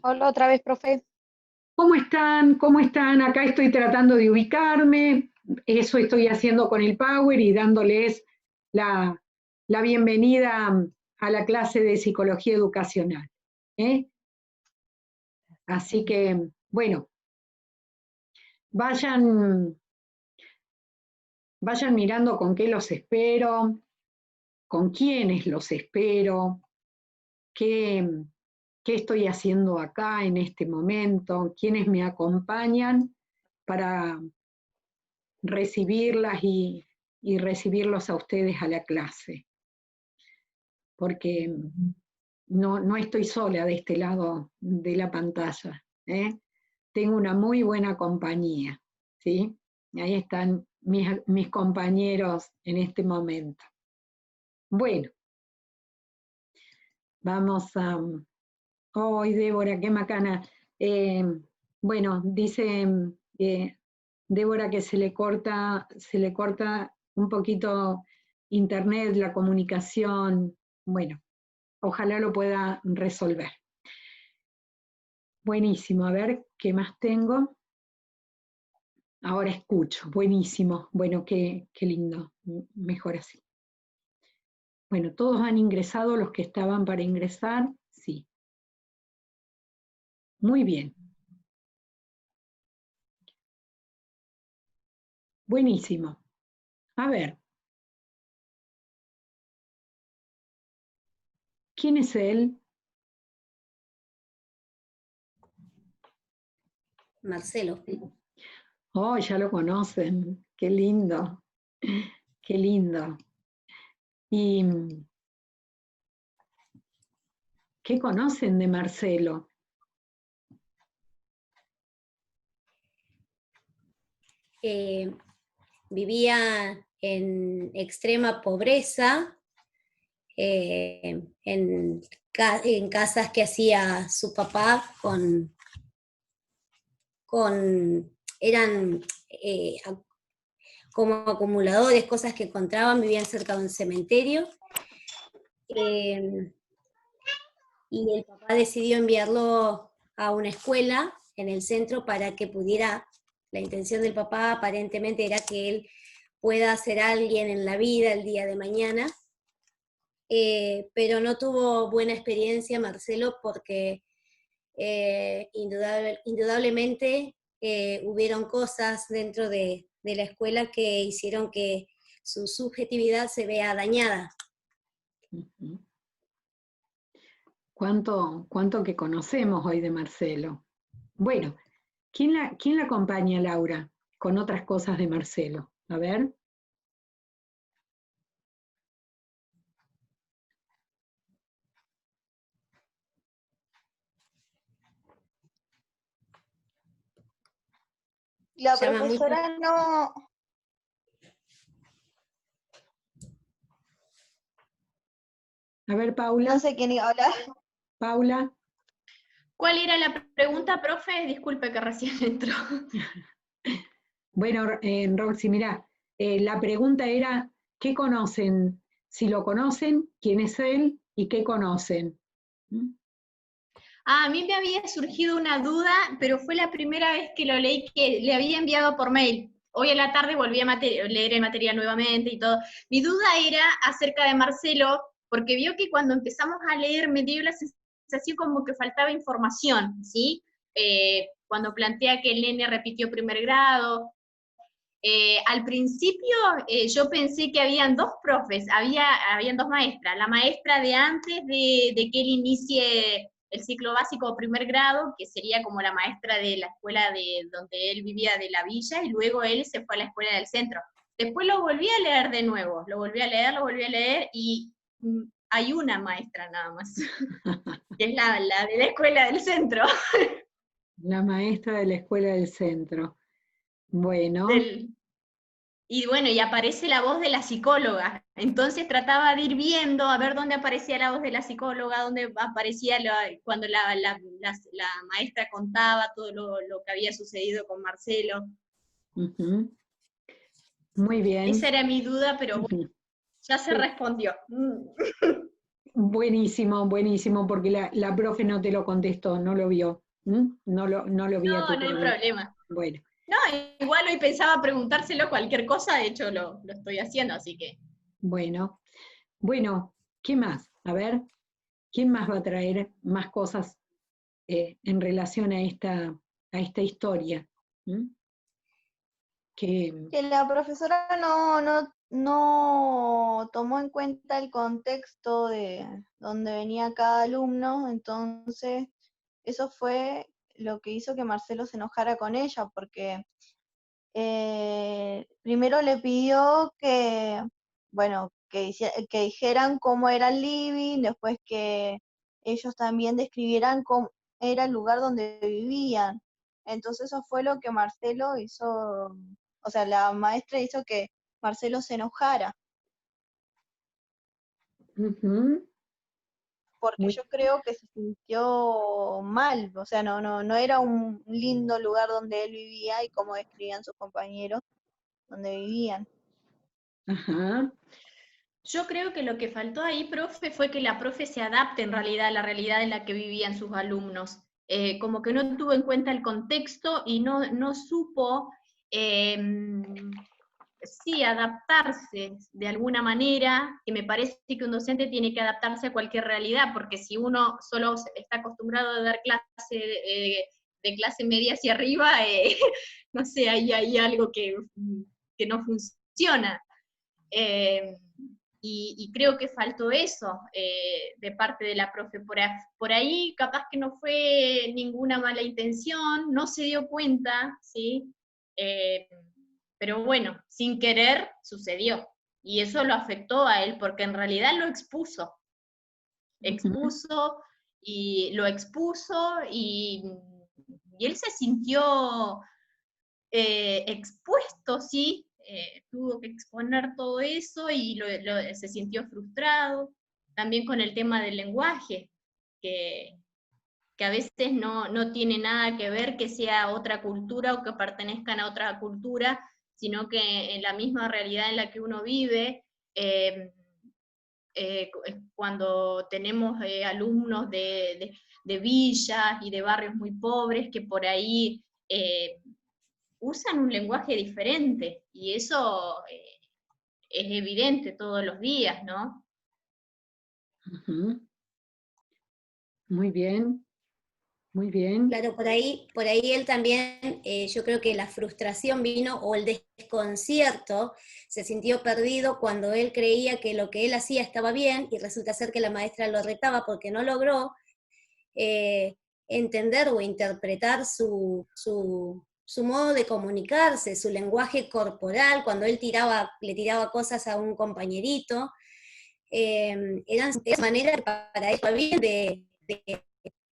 Hola otra vez, profe. ¿Cómo están? ¿Cómo están? Acá estoy tratando de ubicarme. Eso estoy haciendo con el Power y dándoles la, la bienvenida a la clase de psicología educacional. ¿eh? Así que, bueno, vayan, vayan mirando con qué los espero, con quiénes los espero, qué, qué estoy haciendo acá en este momento, quiénes me acompañan para recibirlas y recibirlos a ustedes a la clase, porque no estoy sola de este lado de la pantalla. Tengo una muy buena compañía, ¿sí? Ahí están mis compañeros en este momento. Bueno, vamos a... ¡Ay, Débora, qué macana! Eh, bueno, dice Débora que se le corta un poquito internet, la comunicación. Bueno, ojalá lo pueda resolver. Buenísimo, a ver qué más tengo. Ahora escucho, buenísimo. Bueno, qué lindo, mejor así. Bueno, ¿todos han ingresado los que estaban para ingresar? Sí. Muy bien. Buenísimo. A ver, ¿quién es él? Marcelo. Oh, ya lo conocen. Qué lindo. Qué lindo. ¿Y qué conocen de Marcelo? Vivía en extrema pobreza, en casas que hacía su papá eran como acumuladores, cosas que encontraban, vivían cerca de un cementerio. Y el papá decidió enviarlo a una escuela en el centro para que pudiera, la intención del papá aparentemente era que él pueda ser alguien en la vida el día de mañana, pero no tuvo buena experiencia Marcelo porque indudablemente hubieron cosas dentro de la escuela que hicieron que su subjetividad se vea dañada. ¿Cuánto que conocemos hoy de Marcelo? Bueno, ¿quién la acompaña, Laura, con otras cosas de Marcelo? A ver. La Llama mucho. profesora no... A ver, Paula. No sé quién iba a hablar. Paula. ¿Cuál era la pregunta, profe? Disculpe que recién entró. Bueno, Roxy, mira, la pregunta era, ¿qué conocen? Si lo conocen, ¿quién es él y qué conocen? A mí me había surgido una duda, pero fue la primera vez que lo leí que le había enviado por mail. Hoy a la tarde volví a leer el material nuevamente y todo. Mi duda era acerca de Marcelo, porque vio que cuando empezamos a leer me dio la sensación como que faltaba información, ¿sí? Cuando plantea que el nene repitió primer grado. Al principio yo pensé que habían dos profes, habían dos maestras. La maestra de antes de que él inicie el ciclo básico o primer grado, que sería como la maestra de la escuela de donde él vivía de la villa, y luego él se fue a la escuela del centro. Después lo volví a leer de nuevo, lo volví a leer, y hay una maestra nada más, que es la de la escuela del centro. La maestra de la escuela del centro. Bueno. Y bueno, y aparece la voz de la psicóloga. Entonces trataba de ir viendo a ver dónde aparecía la voz de la psicóloga, dónde aparecía cuando la maestra contaba todo lo que había sucedido con Marcelo. Muy bien. Esa era mi duda, pero bueno, ya se respondió. Buenísimo, buenísimo, porque la profe no te lo contestó, no lo vio. ¿Mm? No lo vi a No, tu no hay pregunta. problema. Bueno, No, igual hoy pensaba preguntárselo cualquier cosa, de hecho lo estoy haciendo, así que. bueno. Bueno, ¿qué más? A ver, ¿quién más va a traer más cosas en relación a esta historia? ¿Mm? Que, Que la profesora no tomó en cuenta el contexto de donde venía cada alumno, entonces eso fue lo que hizo que Marcelo se enojara con ella, porque primero le pidió que, bueno, que dijeran cómo era el living, después que ellos también describieran cómo era el lugar donde vivían. Entonces eso fue lo que Marcelo hizo, o sea, la maestra hizo que Marcelo se enojara, ujú, porque muy, yo creo que se sintió mal, o sea, no era un lindo lugar donde él vivía y cómo describían sus compañeros donde vivían. ajá, Yo creo que lo que faltó ahí, profe, fue que la profe se adapte en realidad a la realidad en la que vivían sus alumnos. Como que no tuvo en cuenta el contexto y no supo, eh, sí, adaptarse de alguna manera, que me parece que un docente tiene que adaptarse a cualquier realidad, porque si uno solo está acostumbrado a dar clase de clase media hacia arriba, no sé, ahí hay algo que no funciona. Eh, y creo que faltó eso de parte de la profe. Por ahí capaz que no fue ninguna mala intención, no se dio cuenta, ¿sí? Eh, pero bueno, sin querer sucedió. Y eso lo afectó a él porque en realidad lo expuso. ujú, Expuso y lo expuso y él se sintió expuesto, sí, tuvo que exponer todo eso y se sintió frustrado. También con el tema del lenguaje, que, que a veces no tiene nada que ver que sea otra cultura o que pertenezcan a otra cultura, sino que en la misma realidad en la que uno vive, eh, cuando tenemos alumnos de villas y de barrios muy pobres que por ahí usan un lenguaje diferente y eso es evidente todos los días, ¿no? ujú. Muy bien, muy bien. Claro, por ahí él también, yo creo que la frustración vino, o el desconcierto, se sintió perdido cuando él creía que lo que él hacía estaba bien y resulta ser que la maestra lo retaba porque no logró eh, entender o interpretar su modo de comunicarse, su lenguaje corporal, cuando él le tiraba cosas a un compañerito, eran maneras para él estaba bien de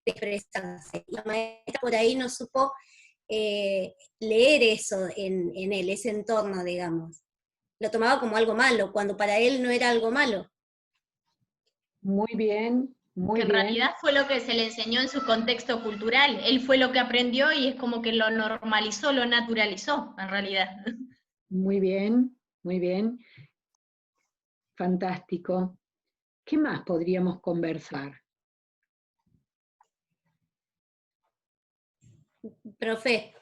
expresarse. La maestra por ahí no supo leer eso en él, ese entorno, digamos. Lo tomaba como algo malo, cuando para él no era algo malo. Muy bien, Que muy en bien, realidad fue lo que se le enseñó en su contexto cultural. Él fue lo que aprendió y es como que lo normalizó, lo naturalizó, en realidad. muy bien, muy bien. Fantástico. ¿Qué más podríamos conversar? Profe,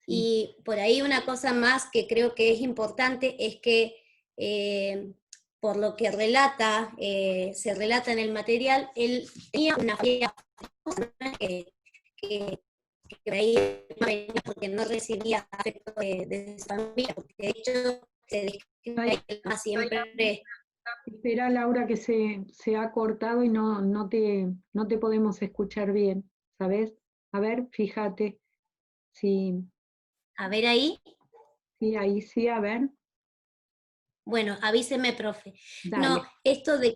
Sí. y por ahí una cosa más que creo que es importante es que eh, por lo que relata, se relata en el material, él tenía una familia que, que, que por ahí no venía porque no recibía afecto de su familia, porque de hecho se Ay, describe que la mamá siempre. espera, Laura, que se ha cortado y no te podemos escuchar bien, ¿sabes? A ver, fíjate. Sí, A ver ahí. sí, ahí sí, a ver, Bueno, avíseme, profe. No, dale. esto de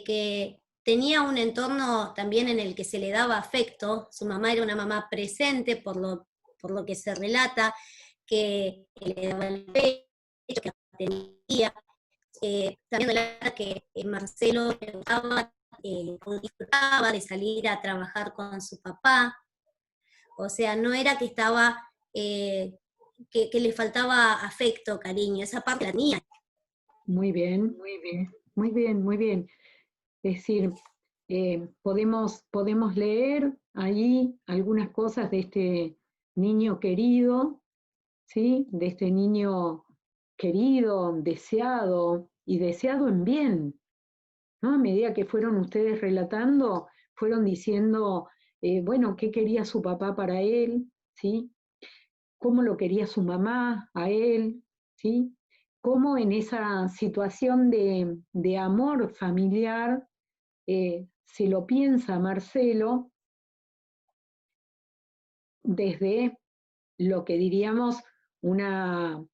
que tenía un entorno también en el que se le daba afecto, su mamá era una mamá presente, por lo que se relata, que le daba el pecho, que la tenía. También relata que Marcelo le gustaba, o disfrutaba de salir a trabajar con su papá, o sea, no era que estaba, que le faltaba afecto, cariño, esa parte la tenía. Muy bien, muy bien, muy bien. Es decir, podemos leer ahí algunas cosas de este niño querido, ¿sí? De este niño querido, deseado, y deseado en bien, ¿no? A medida que fueron ustedes relatando, fueron diciendo, bueno, qué quería su papá para él, ¿sí? Cómo lo quería su mamá a él, ¿sí? Cómo en esa situación de amor familiar se lo piensa Marcelo desde lo que diríamos una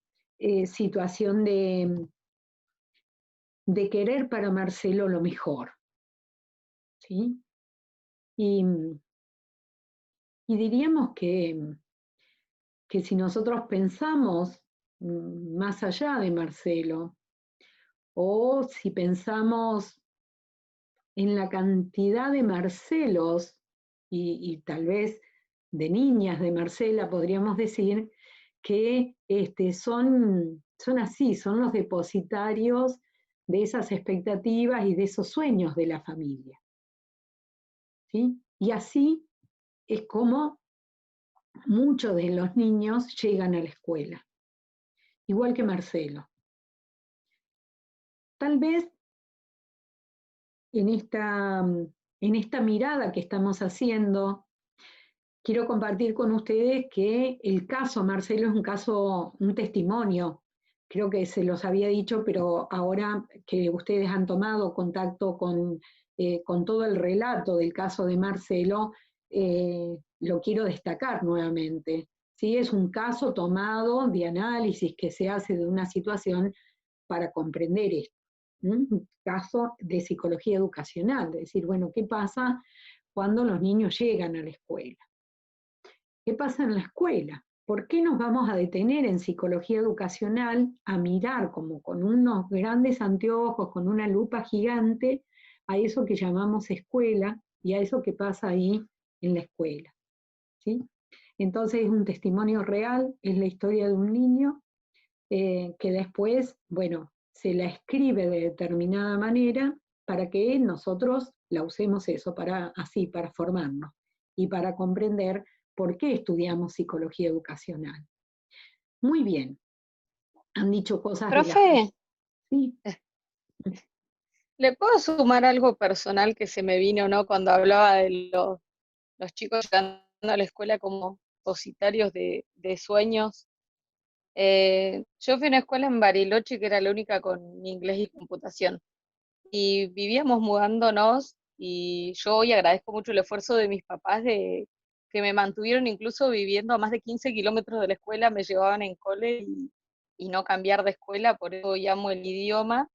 situación de querer para Marcelo lo mejor, ¿sí? Y diríamos que si nosotros pensamos más allá de Marcelo, o si pensamos en la cantidad de Marcelos y tal vez de niñas de Marcela, podríamos decir, que son así, son los depositarios de esas expectativas y de esos sueños de la familia, ¿sí? Y así es como muchos de los niños llegan a la escuela, igual que Marcelo. Tal vez en esta mirada que estamos haciendo, quiero compartir con ustedes que el caso Marcelo es un caso, un testimonio. Creo que se los había dicho, pero ahora que ustedes han tomado contacto con todo el relato del caso de Marcelo, lo quiero destacar nuevamente. ¿Sí? Es un caso tomado de análisis que se hace de una situación para comprender esto. Un caso de psicología educacional, de decir, bueno, ¿qué pasa cuando los niños llegan a la escuela? ¿Qué pasa en la escuela? ¿Por qué nos vamos a detener en psicología educacional a mirar como con unos grandes anteojos, con una lupa gigante, a eso que llamamos escuela y a eso que pasa ahí en la escuela? ¿Sí? Entonces es un testimonio real, es la historia de un niño que después, bueno, se la escribe de determinada manera para que nosotros la usemos eso, para formarnos y para comprender por qué estudiamos psicología educacional. Muy bien, han dicho cosas de la... Profe, Sí, ¿le puedo sumar algo personal que se me vino, ¿no? Cuando hablaba de los chicos llegando a la escuela como depositarios de sueños. Yo fui a una escuela en Bariloche que era la única con inglés y computación. Y vivíamos mudándonos y yo hoy agradezco mucho el esfuerzo de mis papás de que me mantuvieron incluso viviendo a más de 15 kilómetros de la escuela, me llevaban en cole y no cambiar de escuela, por eso hoy amo el idioma.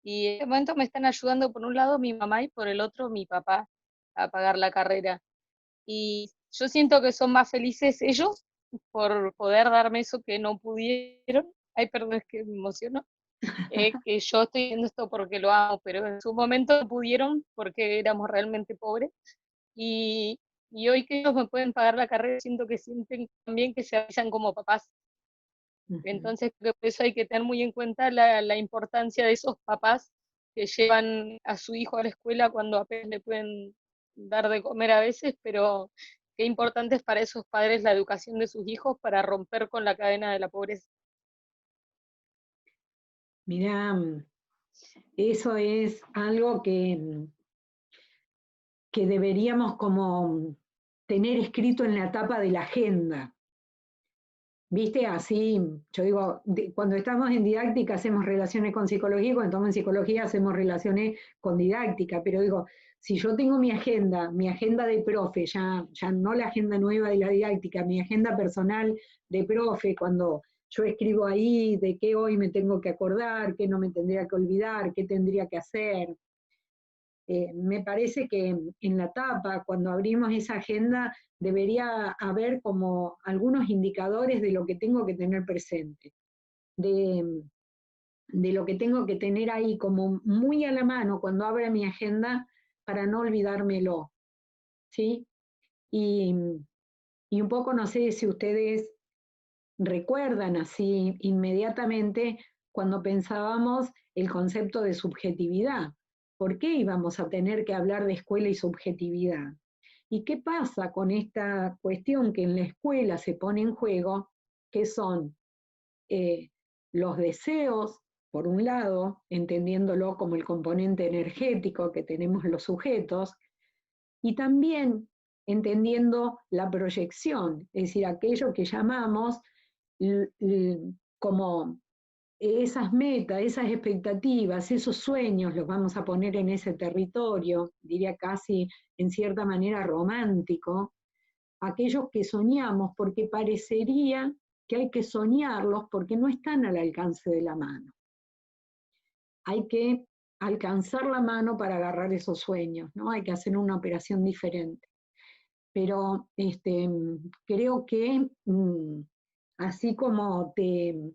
Y en este momento me están ayudando por un lado mi mamá y por el otro mi papá a pagar la carrera. Y yo siento que son más felices ellos por poder darme eso que no pudieron. Ay, perdón, es que me emociono. Que yo estoy haciendo esto porque lo amo, pero en su momento no pudieron porque éramos realmente pobres. Y, y hoy que ellos me pueden pagar la carrera, siento que sienten también que se avisan como papás. Entonces, creo que por eso hay que tener muy en cuenta la importancia de esos papás que llevan a su hijo a la escuela cuando apenas le pueden dar de comer a veces, pero qué importante es para esos padres la educación de sus hijos para romper con la cadena de la pobreza. mirá, eso es algo que deberíamos como tener escrito en la tapa de la agenda. ¿Viste? Así, yo digo, cuando estamos en didáctica hacemos relaciones con psicología, cuando estamos en psicología hacemos relaciones con didáctica, pero digo, si yo tengo mi agenda de profe, ya no la agenda nueva de la didáctica, mi agenda personal de profe, cuando yo escribo ahí de qué hoy me tengo que acordar, qué no me tendría que olvidar, qué tendría que hacer, me parece que en la tapa, cuando abrimos esa agenda, debería haber como algunos indicadores de lo que tengo que tener presente, de lo que tengo que tener ahí como muy a la mano cuando abra mi agenda para no olvidármelo, ¿sí? Y un poco no sé si ustedes recuerdan así inmediatamente cuando pensábamos el concepto de subjetividad. ¿por qué íbamos a tener que hablar de escuela y subjetividad? ¿Y qué pasa con esta cuestión que en la escuela se pone en juego, que son los deseos, por un lado, entendiéndolo como el componente energético que tenemos los sujetos, y también entendiendo la proyección, es decir, aquello que llamamos como esas metas, esas expectativas, esos sueños, los vamos a poner en ese territorio, diría casi en cierta manera romántico, aquellos que soñamos, porque parecería que hay que soñarlos porque no están al alcance de la mano. Hay que alcanzar la mano para agarrar esos sueños, ¿no? Hay que hacer una operación diferente. Pero creo que así como te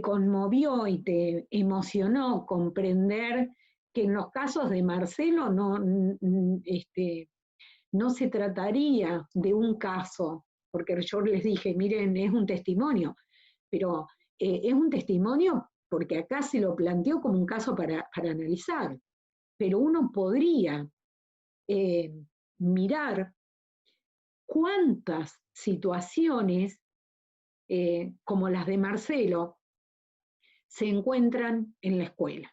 conmovió y te emocionó comprender que en los casos de Marcelo no se trataría de un caso, porque yo les dije, miren, es un testimonio, pero es un testimonio porque acá se lo planteó como un caso para analizar, pero uno podría mirar cuántas situaciones como las de Marcelo se encuentran en la escuela.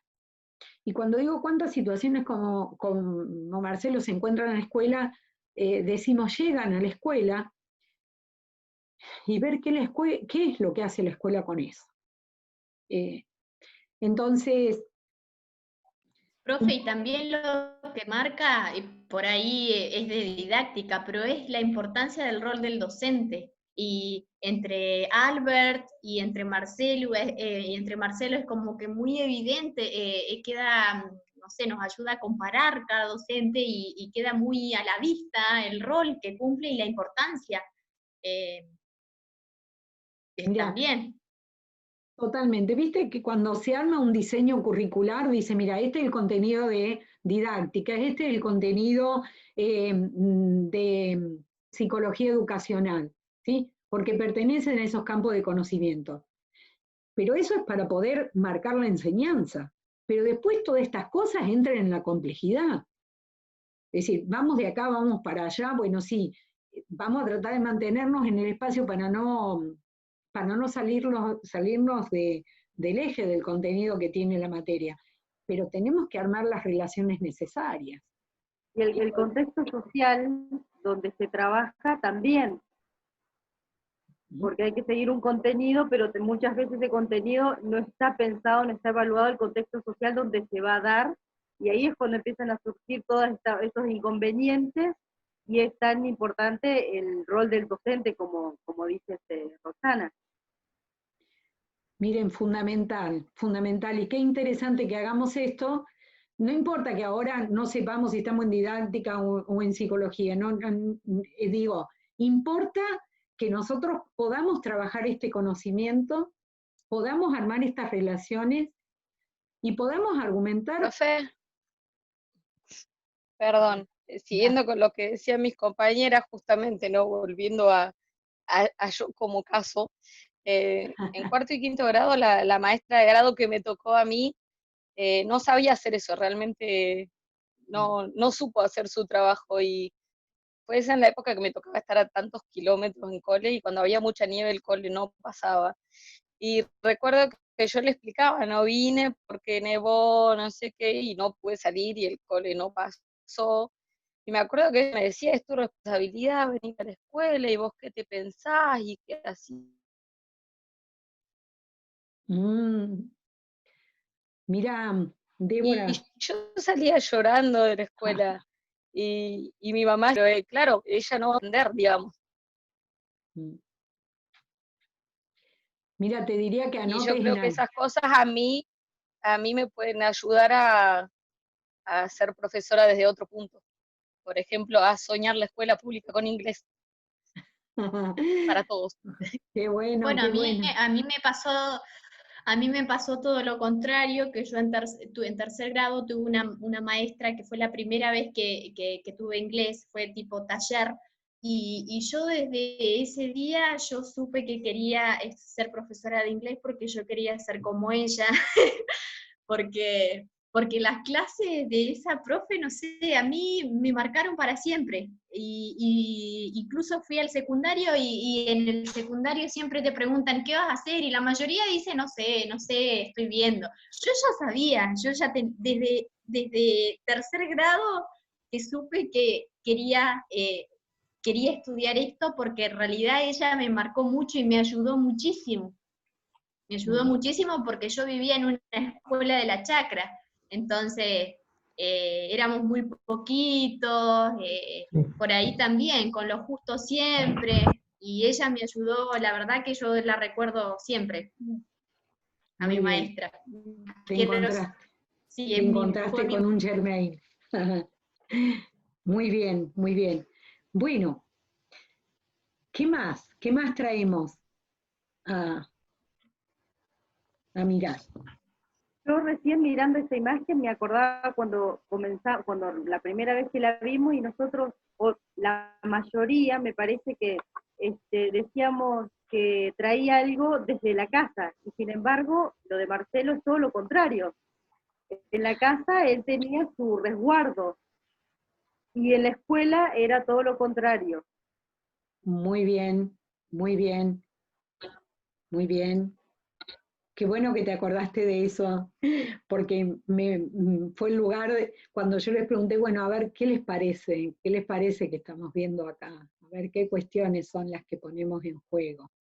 Y cuando digo cuántas situaciones como Marcelo se encuentran en la escuela, decimos llegan a la escuela y ver qué es lo que hace la escuela con eso. Entonces... Profe, y también lo que marca, y por ahí es de didáctica, pero es la importancia del rol del docente. Y entre Albert y entre Marcelo, es como que muy evidente, queda, no sé, nos ayuda a comparar cada docente y queda muy a la vista el rol que cumple y la importancia también. Totalmente. Viste que cuando se arma un diseño curricular, dice, mira, este es el contenido de didáctica, este es el contenido de psicología educacional, ¿sí? Porque pertenecen a esos campos de conocimiento. Pero eso es para poder marcar la enseñanza. Pero después todas estas cosas entran en la complejidad. Es decir, vamos de acá, vamos para allá, bueno, sí, vamos a tratar de mantenernos en el espacio para no salirnos del eje del contenido que tiene la materia, pero tenemos que armar las relaciones necesarias. Y el contexto social donde se trabaja también, porque hay que seguir un contenido, pero muchas veces ese contenido no está pensado, no está evaluado el contexto social donde se va a dar, y ahí es cuando empiezan a surgir todos estos inconvenientes, y es tan importante el rol del docente, como dice Roxana. Miren, fundamental, fundamental, y qué interesante que hagamos esto. No importa que ahora no sepamos si estamos en didáctica o en psicología, digo, importa que nosotros podamos trabajar este conocimiento, podamos armar estas relaciones y podamos argumentar. Profe, perdón, siguiendo con lo que decían mis compañeras, justamente, ¿no? Volviendo a yo como caso, en cuarto y quinto grado, la maestra de grado que me tocó a mí no sabía hacer eso, realmente no supo hacer su trabajo, y fue esa en la época que me tocaba estar a tantos kilómetros en cole, y cuando había mucha nieve el cole no pasaba. Y recuerdo que yo le explicaba, no vine porque nevó, no sé qué, y no pude salir y el cole no pasó. Y me acuerdo que me decía, es tu responsabilidad venir a la escuela, y vos qué te pensás, y qué así. Mira, Débora. Y yo salía llorando de la escuela, y mi mamá, pero, claro, ella no va a entender, digamos. Mira, te diría que anotes. Y yo creo que esas cosas a mí me pueden ayudar a ser profesora desde otro punto. Por ejemplo, a soñar la escuela pública con inglés. Para todos. Qué bueno, bueno, qué bueno. A mí me pasó todo lo contrario, que yo en tercer grado tuve una maestra que fue la primera vez que tuve inglés, fue tipo taller, y yo desde ese día yo supe que quería ser profesora de inglés porque yo quería ser como ella, porque porque las clases de esa profe, no sé, a mí me marcaron para siempre. Y incluso fui al secundario y en el secundario siempre te preguntan, ¿qué vas a hacer? Y la mayoría dice, no sé, estoy viendo. Yo ya sabía, desde tercer grado que supe que quería estudiar esto porque en realidad ella me marcó mucho y me ayudó muchísimo. Me ayudó muchísimo porque yo vivía en una escuela de la chacra, entonces éramos muy poquitos, por ahí también, con lo justo siempre, y ella me ayudó, la verdad que yo la recuerdo siempre, a Muy mi bien. maestra. Te Que encontraste, sí, te encontraste con un Germain. Muy bien, muy bien. Bueno, ¿qué más? ¿Qué más traemos a mirar? Yo recién mirando esa imagen me acordaba cuando cuando la primera vez que la vimos y nosotros, o la mayoría, me parece que decíamos que traía algo desde la casa, y sin embargo, lo de Marcelo es todo lo contrario. En la casa él tenía su resguardo, y en la escuela era todo lo contrario. Muy bien, muy bien, muy bien. Qué bueno que te acordaste de eso, porque fue el lugar cuando yo les pregunté, bueno, a ver, ¿qué les parece? ¿Qué les parece que estamos viendo acá? A ver, ¿qué cuestiones son las que ponemos en juego?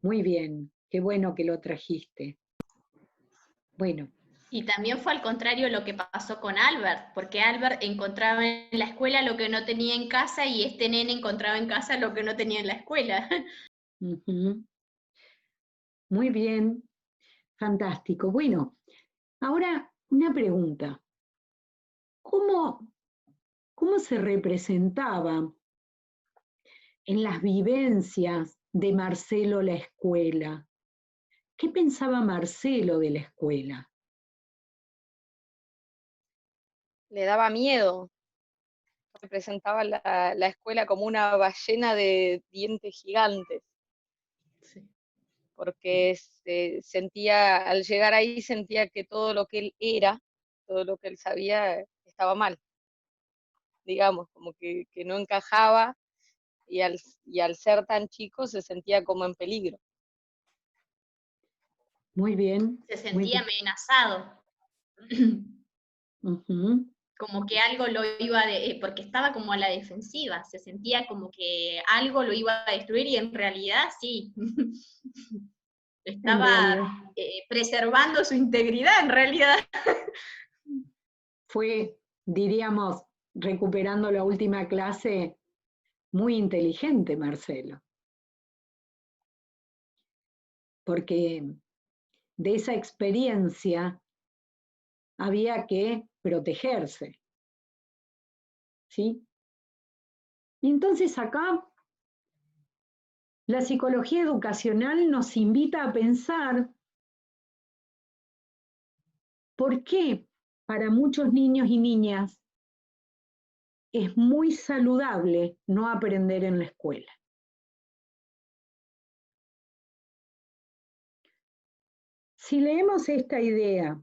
Muy bien, qué bueno que lo trajiste. Bueno. Y también fue al contrario lo que pasó con Albert, porque Albert encontraba en la escuela lo que no tenía en casa y este nene encontraba en casa lo que no tenía en la escuela. Uh-huh. Muy bien, fantástico. Bueno, ahora una pregunta. ¿Cómo se representaba en las vivencias de Marcelo la escuela? ¿Qué pensaba Marcelo de la escuela? Le daba miedo. Representaba la escuela como una ballena de dientes gigantes. Sí. Porque sentía, al llegar ahí sentía que todo lo que él era, todo lo que él sabía estaba mal, digamos, como que no encajaba y al ser tan chico se sentía como en peligro. Muy bien. Se sentía amenazado. Uh-huh. Como que algo lo iba porque estaba como a la defensiva, se sentía como que algo lo iba a destruir y en realidad sí. En Estaba realidad preservando su integridad en realidad. fue, diríamos, recuperando la última clase, muy inteligente Marcelo. Porque de esa experiencia había que protegerse. ¿Sí? Y entonces acá la psicología educacional nos invita a pensar por qué para muchos niños y niñas es muy saludable no aprender en la escuela. Si leemos esta idea,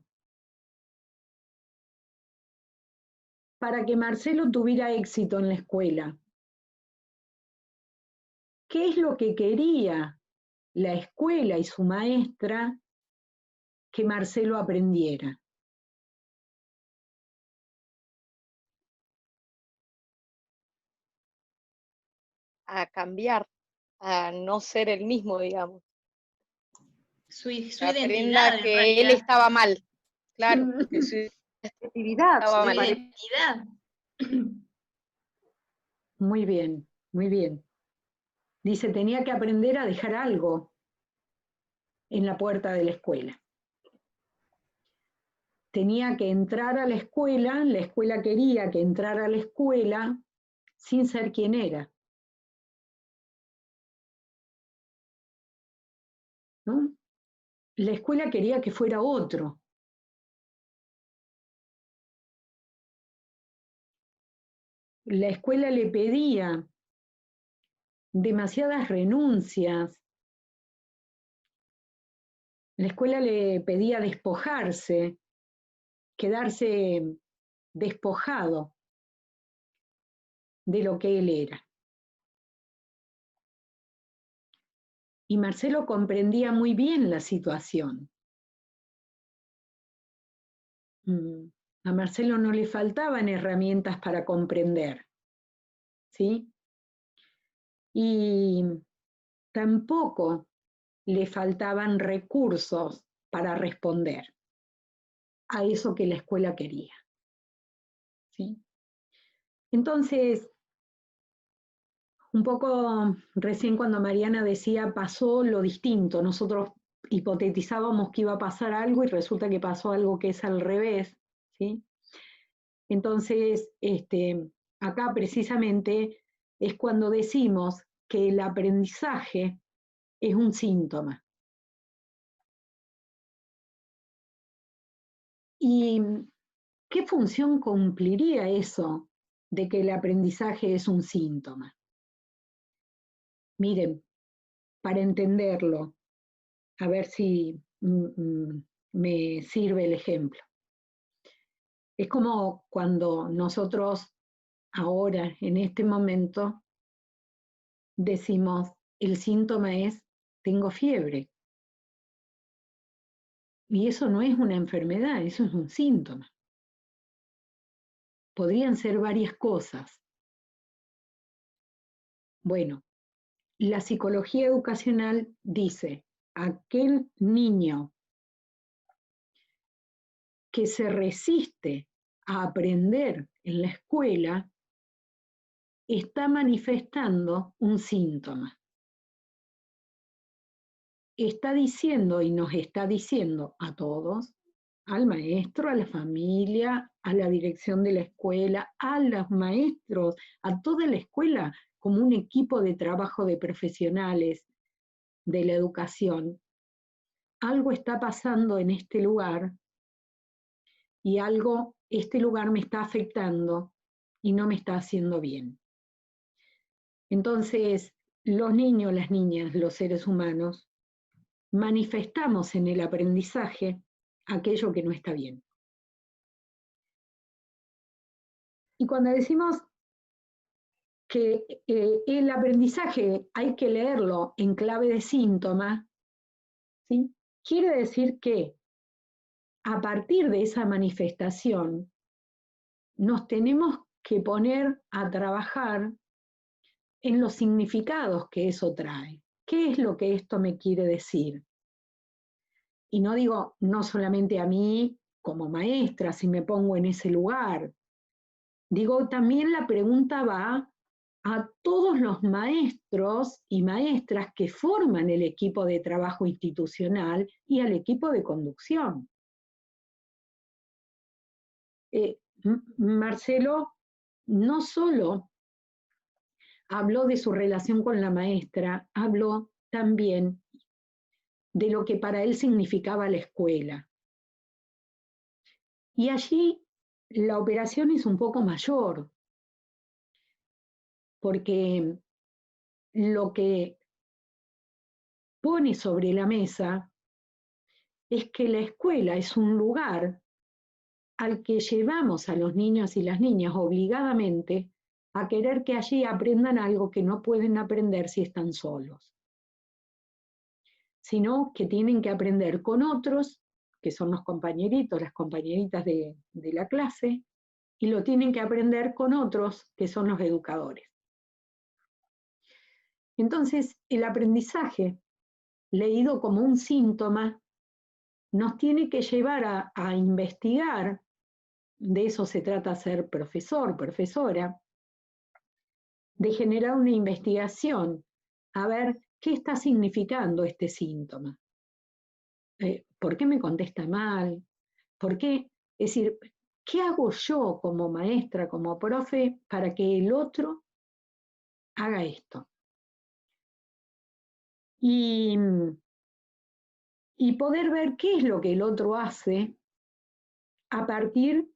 para que Marcelo tuviera éxito en la escuela, ¿qué es lo que quería la escuela y su maestra que Marcelo aprendiera? A cambiar, a no ser el mismo, digamos. Su Aprenda identidad en que él realidad. estaba mal, claro, que su Actividad, estaba Su mal. identidad. Muy bien, muy bien. Dice, tenía que aprender a dejar algo en la puerta de la escuela. Tenía que entrar a la escuela quería que entrara a la escuela sin ser quien era. ¿No? La escuela quería que fuera otro. La escuela le pedía demasiadas renuncias. La escuela le pedía despojarse quedarse despojado de lo que él era. Y Marcelo comprendía muy bien la situación. A Marcelo no le faltaban herramientas para comprender, ¿sí? Y tampoco le faltaban recursos para responder a eso que la escuela quería, ¿sí? Entonces, un poco recién cuando Mariana decía pasó lo distinto, nosotros hipotetizábamos que iba a pasar algo y resulta que pasó algo que es al revés, ¿sí? Entonces, acá precisamente es cuando decimos que el aprendizaje es un síntoma. ¿Y qué función cumpliría eso de que el aprendizaje es un síntoma? Miren, para entenderlo, a ver si me sirve el ejemplo. Es como cuando nosotros ahora, en este momento, decimos, el síntoma es, tengo fiebre. Y eso no es una enfermedad, eso es un síntoma. Podrían ser varias cosas. Bueno, la psicología educacional dice, aquel niño que se resiste a aprender en la escuela está manifestando un síntoma. Está diciendo y nos está diciendo a todos, al maestro, a la familia, a la dirección de la escuela, a los maestros, a toda la escuela, como un equipo de trabajo de profesionales de la educación. Algo está pasando en este lugar y este lugar me está afectando y no me está haciendo bien. Entonces, los niños, las niñas, los seres humanos, manifestamos en el aprendizaje aquello que no está bien. Y cuando decimos que el aprendizaje hay que leerlo en clave de síntoma, ¿sí? Quiere decir que a partir de esa manifestación nos tenemos que poner a trabajar en los significados que eso trae. ¿Qué es lo que esto me quiere decir? Y no digo no solamente a mí como maestra, si me pongo en ese lugar. Digo, también la pregunta va a todos los maestros y maestras que forman el equipo de trabajo institucional y al equipo de conducción. Marcelo no solo habló de su relación con la maestra, habló también de lo que para él significaba la escuela. Y allí la operación es un poco mayor, porque lo que pone sobre la mesa es que la escuela es un lugar al que llevamos a los niños y las niñas obligadamente a querer que allí aprendan algo que no pueden aprender si están solos, sino que tienen que aprender con otros, que son los compañeritos, las compañeritas de la clase, y lo tienen que aprender con otros, que son los educadores. Entonces, el aprendizaje, leído como un síntoma, nos tiene que llevar a investigar, de eso se trata ser profesor, profesora, de generar una investigación, a ver qué está significando este síntoma. ¿Por qué me contesta mal? ¿Por qué? Es decir, ¿qué hago yo como maestra, como profe, para que el otro haga esto? Y poder ver qué es lo que el otro hace a partir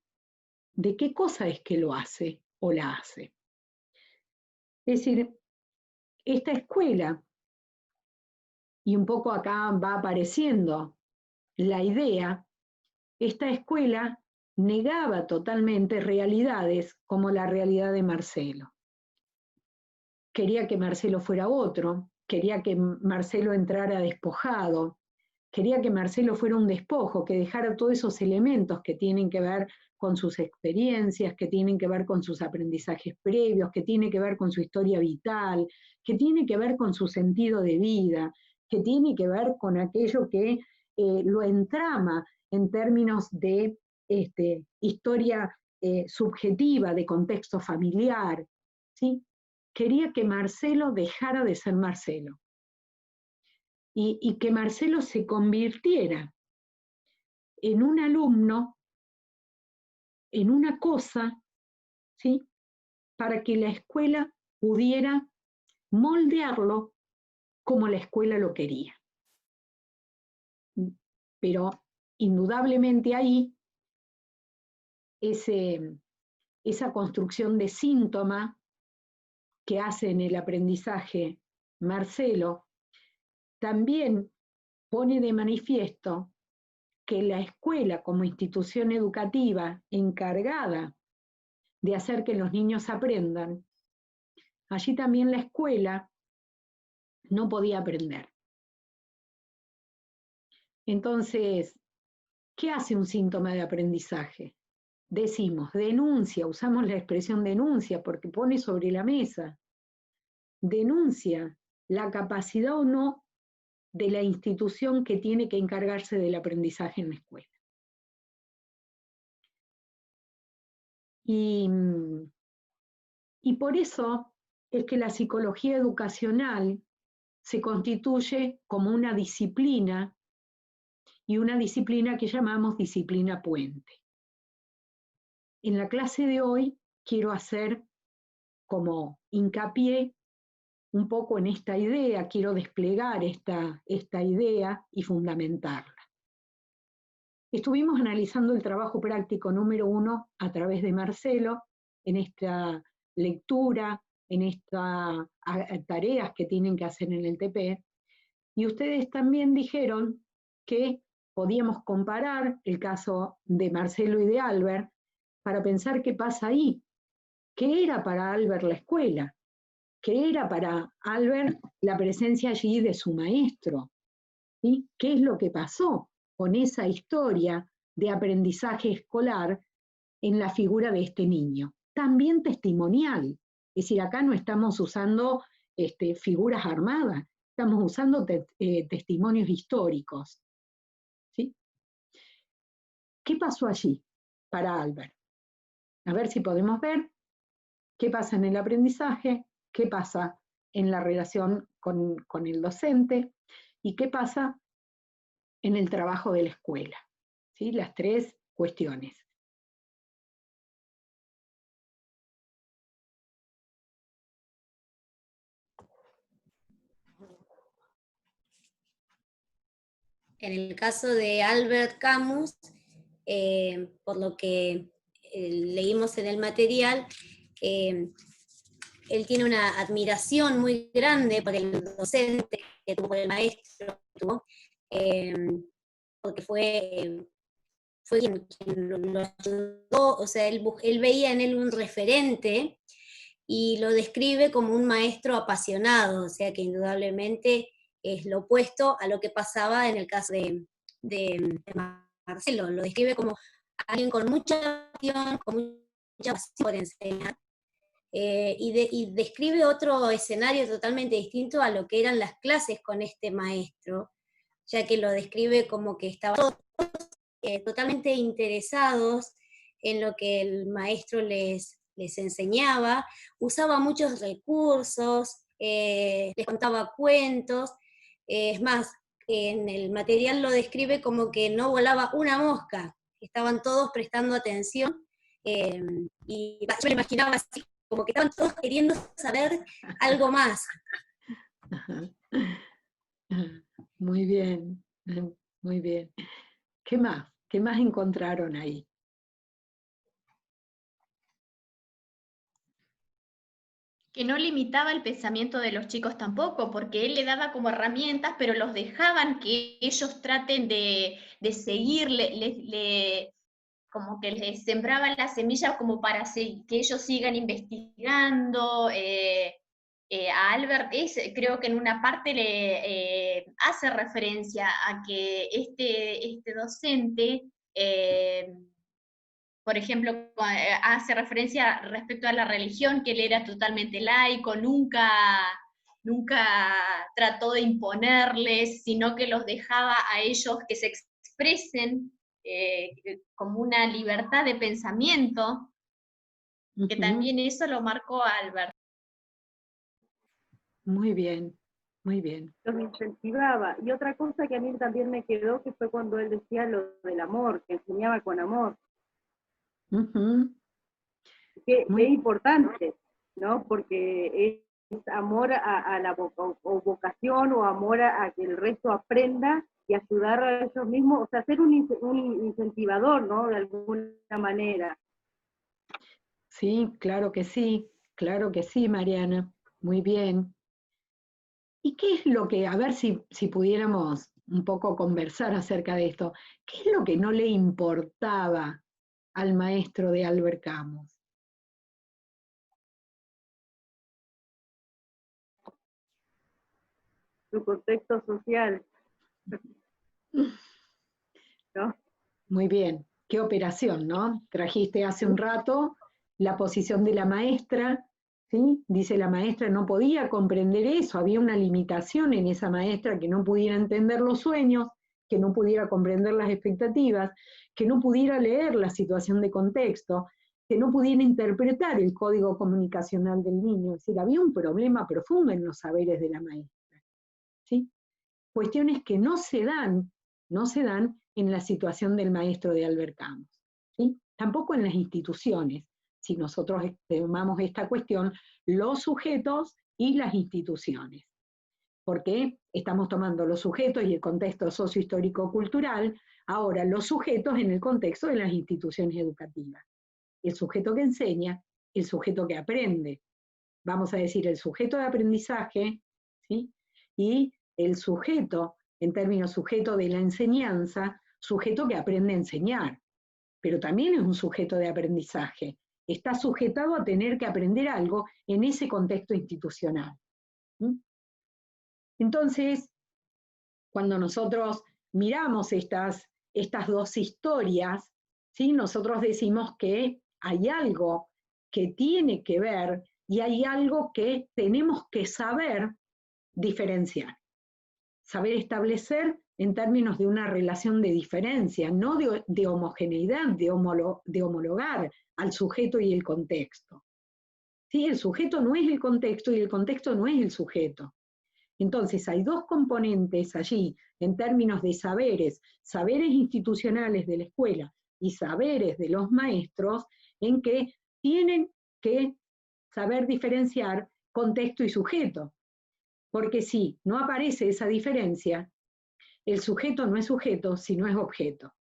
de qué cosa es que lo hace o la hace. Es decir, esta escuela, y un poco acá va apareciendo la idea, esta escuela negaba totalmente realidades como la realidad de Marcelo. Quería que Marcelo fuera otro, quería que Marcelo entrara despojado, quería que Marcelo fuera un despojo, que dejara todos esos elementos que tienen que ver con sus experiencias, que tienen que ver con sus aprendizajes previos, que tienen que ver con su historia vital, que tiene que ver con su sentido de vida, que tiene que ver con aquello que lo entrama en términos de historia subjetiva, de contexto familiar, ¿sí? Quería que Marcelo dejara de ser Marcelo y que Marcelo se convirtiera en un alumno, en una cosa, ¿sí? Para que la escuela pudiera moldearlo como la escuela lo quería. Pero indudablemente ahí esa construcción de síntoma que hace en el aprendizaje Marcelo también pone de manifiesto que la escuela como institución educativa encargada de hacer que los niños aprendan, allí también la escuela no podía aprender. Entonces, ¿qué hace un síntoma de aprendizaje? Decimos, denuncia, usamos la expresión denuncia porque pone sobre la mesa, denuncia la capacidad o no de la institución que tiene que encargarse del aprendizaje en la escuela. Y por eso es que la psicología educacional se constituye como una disciplina, y una disciplina que llamamos disciplina puente. En la clase de hoy quiero hacer como hincapié un poco en esta idea, quiero desplegar esta idea y fundamentarla. Estuvimos analizando el trabajo práctico número 1 a través de Marcelo, en esta lectura, en estas tareas que tienen que hacer en el TP, y ustedes también dijeron que podíamos comparar el caso de Marcelo y de Albert para pensar qué pasa ahí. ¿Qué era para Albert la escuela? ¿Qué era para Albert la presencia allí de su maestro? ¿Sí? ¿Qué es lo que pasó con esa historia de aprendizaje escolar en la figura de este niño? También testimonial. Es decir, acá no estamos usando figuras armadas, estamos usando testimonios históricos. ¿Sí? ¿Qué pasó allí para Albert? A ver si podemos ver qué pasa en el aprendizaje, qué pasa en la relación con el docente y qué pasa en el trabajo de la escuela. ¿Sí? Las tres cuestiones. En el caso de Albert Camus, por lo que leímos en el material, él tiene una admiración muy grande por el docente que tuvo, por el maestro que tuvo, porque fue quien lo ayudó, o sea, él veía en él un referente y lo describe como un maestro apasionado, o sea que indudablemente es lo opuesto a lo que pasaba en el caso de Marcelo, lo describe como alguien con mucha pasión, con mucha pasión por enseñar, y describe otro escenario totalmente distinto a lo que eran las clases con este maestro, ya que lo describe como que estaban todos totalmente interesados en lo que el maestro les enseñaba, usaba muchos recursos, les contaba cuentos, es más, en el material lo describe como que no volaba una mosca, estaban todos prestando atención, y yo me imaginaba así, como que estaban todos queriendo saber algo más. Muy bien, muy bien. ¿Qué más? ¿Qué más encontraron ahí? Que no limitaba el pensamiento de los chicos tampoco, porque él le daba como herramientas, pero los dejaban que ellos traten de seguir, como que les sembraba la semilla como para que ellos sigan investigando. A Albert creo que en una parte le hace referencia a que este docente, por ejemplo, hace referencia respecto a la religión, que él era totalmente laico, nunca trató de imponerles, sino que los dejaba a ellos que se expresen como una libertad de pensamiento, que también eso lo marcó Albert. Muy bien, muy bien. Los incentivaba. Y otra cosa que a mí también me quedó, que fue cuando él decía lo del amor, que enseñaba con amor. Que es importante, ¿no? Porque es amor a la vocación o amor a que el resto aprenda y ayudar a ellos mismos, o sea, ser un incentivador, ¿no? De alguna manera. Sí, claro que sí, Mariana, muy bien. ¿Y qué es lo que, a ver si pudiéramos un poco conversar acerca de esto, qué es lo que no le importaba al maestro de Albert Camus? Su contexto social, ¿no? Muy bien, qué operación, ¿no? Trajiste hace un rato la posición de la maestra, ¿sí? Dice la maestra no podía comprender eso, había una limitación en esa maestra que no pudiera entender los sueños, que no pudiera comprender las expectativas, que no pudiera leer la situación de contexto, que no pudiera interpretar el código comunicacional del niño. Es decir, había un problema profundo en los saberes de la maestra, ¿sí? Cuestiones que no se dan en la situación del maestro de Albert Camus, ¿sí? Tampoco en las instituciones. Si nosotros tomamos esta cuestión, los sujetos y las instituciones. Porque estamos tomando los sujetos y el contexto sociohistórico-cultural, ahora los sujetos en el contexto de las instituciones educativas. El sujeto que enseña, el sujeto que aprende. Vamos a decir el sujeto de aprendizaje, ¿sí? Y el sujeto, en términos sujeto de la enseñanza, sujeto que aprende a enseñar, pero también es un sujeto de aprendizaje. Está sujetado a tener que aprender algo en ese contexto institucional. ¿Sí? Entonces, cuando nosotros miramos estas dos historias, ¿sí? Nosotros decimos que hay algo que tiene que ver y hay algo que tenemos que saber diferenciar. Saber establecer en términos de una relación de diferencia, no de homogeneidad, de homologar al sujeto y el contexto. ¿Sí? El sujeto no es el contexto y el contexto no es el sujeto. Entonces hay dos componentes allí en términos de saberes institucionales de la escuela y saberes de los maestros, en que tienen que saber diferenciar contexto y sujeto. Porque si no aparece esa diferencia, el sujeto no es sujeto, sino es objeto.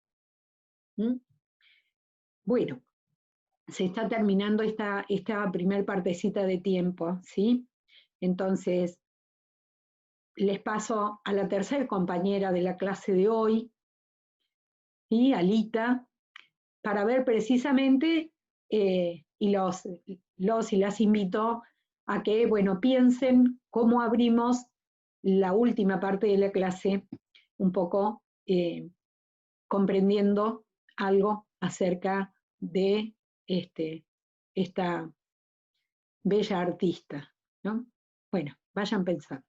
¿Mm? Bueno, se está terminando esta primer partecita de tiempo, ¿sí? Entonces, les paso a la tercera compañera de la clase de hoy, ¿sí? Alita, para ver precisamente, y los y las invito a que, bueno, piensen cómo abrimos la última parte de la clase, un poco comprendiendo algo acerca de esta bella artista, ¿no? Bueno, vayan pensando.